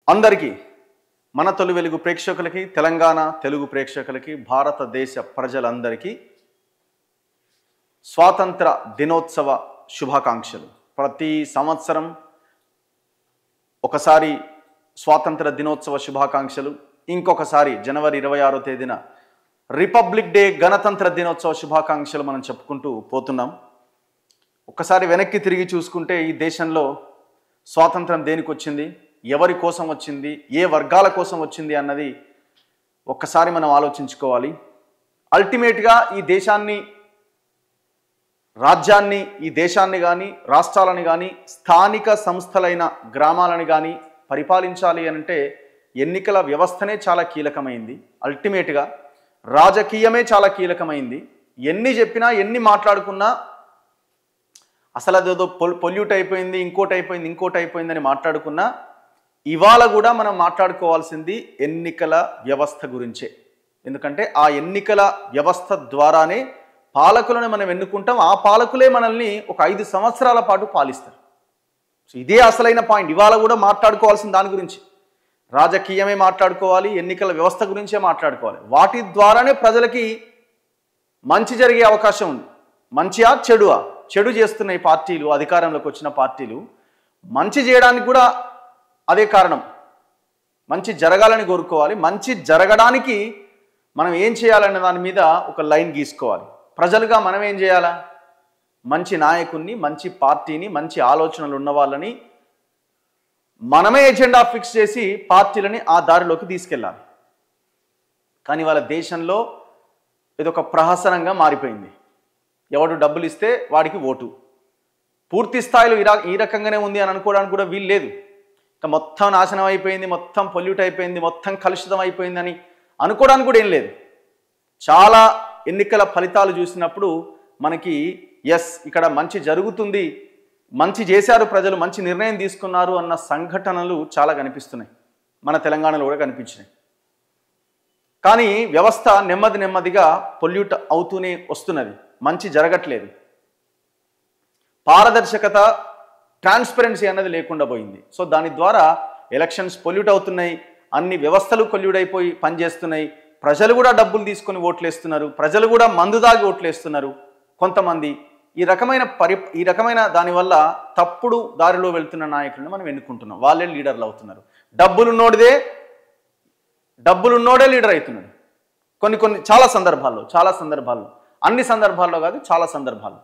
అందరికీ మన తొలి వెలుగు ప్రేక్షకులకి తెలంగాణ తెలుగు ప్రేక్షకులకి భారతదేశ ప్రజలందరికీ స్వాతంత్ర దినోత్సవ శుభాకాంక్షలు. ప్రతి సంవత్సరం ఒకసారి స్వాతంత్ర దినోత్సవ శుభాకాంక్షలు, ఇంకొకసారి జనవరి 26వ తేదీన రిపబ్లిక్ డే గణతంత్ర దినోత్సవ శుభాకాంక్షలు మనం చెప్పుకుంటూ పోతున్నాం. ఒక్కసారి వెనక్కి తిరిగి చూసుకుంటే ఈ దేశంలో స్వాతంత్రం దేనికి వచ్చింది, ఎవరి కోసం వచ్చింది, ఏ వర్గాల కోసం వచ్చింది అన్నది ఒక్కసారి మనం ఆలోచించుకోవాలి. అల్టిమేట్గా ఈ దేశాన్ని, రాజ్యాన్ని, ఈ దేశాన్ని కానీ రాష్ట్రాలని కానీ స్థానిక సంస్థలైన గ్రామాలని కానీ పరిపాలించాలి అంటే ఎన్నికల వ్యవస్థనే చాలా కీలకమైంది. అల్టిమేట్గా రాజకీయమే చాలా కీలకమైంది. ఎన్ని చెప్పినా ఎన్ని మాట్లాడుకున్నా అసలు అదేదో పొల్యూట్ అయిపోయింది, ఇంకోటి అయిపోయింది అని మాట్లాడుకున్నా ఇవాళ కూడా మనం మాట్లాడుకోవాల్సింది ఎన్నికల వ్యవస్థ గురించే. ఎందుకంటే ఆ ఎన్నికల వ్యవస్థ ద్వారానే పాలకులను మనం ఎన్నుకుంటాం. ఆ పాలకులే మనల్ని ఒక 5 సంవత్సరాల పాటు పాలిస్తారు. సో ఇదే అసలైన పాయింట్. ఇవాళ కూడా మాట్లాడుకోవాల్సిన దాని గురించి, రాజకీయమే మాట్లాడుకోవాలి, ఎన్నికల వ్యవస్థ గురించే మాట్లాడుకోవాలి. వాటి ద్వారానే ప్రజలకి మంచి జరిగే అవకాశం ఉంది. మంచియా చెడువా? చెడు చేస్తున్న ఈ పార్టీలు, అధికారంలోకి వచ్చిన పార్టీలు మంచి చేయడానికి కూడా అదే కారణం. మంచి జరగాలని కోరుకోవాలి. మంచి జరగడానికి మనం ఏం చేయాలనే దాని మీద ఒక లైన్ గీసుకోవాలి. ప్రజలుగా మనం ఏం చేయాలా? మంచి నాయకుడిని, మంచి పార్టీని, మంచి ఆలోచనలు ఉన్న వాళ్ళని మనమే ఎజెండా ఫిక్స్ చేసి పార్టీలని ఆ దారిలోకి తీసుకెళ్ళాలి. కానీ వాళ్ళ దేశంలో ఇదొక ప్రహసనంగా మారిపోయింది. ఎవడు డబ్బులు ఇస్తే వాడికి ఓటు. పూర్తి స్థాయిలో ఈ రకంగానే ఉంది అని అనుకోవడానికి కూడా వీలు లేదు. ఇంకా మొత్తం నాశనం అయిపోయింది, మొత్తం పొల్యూట్ అయిపోయింది, మొత్తం కలుషితం అయిపోయింది అని అనుకోవడానికి కూడా ఏం లేదు. చాలా ఎన్నికల ఫలితాలు చూసినప్పుడు మనకి ఇక్కడ మంచి జరుగుతుంది, మంచి చేశారు ప్రజలు, మంచి నిర్ణయం తీసుకున్నారు అన్న సంఘటనలు చాలా కనిపిస్తున్నాయి. మన తెలంగాణలో కూడా కనిపించినాయి. కానీ వ్యవస్థ నెమ్మదిగా పొల్యూట్ అవుతూనే వస్తున్నది. మంచి జరగట్లేదు. పారదర్శకత, ట్రాన్స్పరెన్సీ అన్నది లేకుండా పోయింది. సో దాని ద్వారా ఎలక్షన్స్ పొల్యూట్ అవుతున్నాయి, అన్ని వ్యవస్థలు పొల్యూట్ అయిపోయి పనిచేస్తున్నాయి. ప్రజలు కూడా డబ్బులు తీసుకొని ఓట్లేస్తున్నారు, ప్రజలు కూడా మందు దాగి ఓట్లేస్తున్నారు. కొంతమంది ఈ రకమైన దానివల్ల తప్పుడు దారిలో వెళ్తున్న నాయకులను మనం ఎన్నుకుంటున్నాం. వాళ్ళే లీడర్లు అవుతున్నారు. డబ్బులున్నోడే లీడర్ అవుతున్నాడు. చాలా సందర్భాల్లో, అన్ని సందర్భాల్లో కాదు, చాలా సందర్భాల్లో.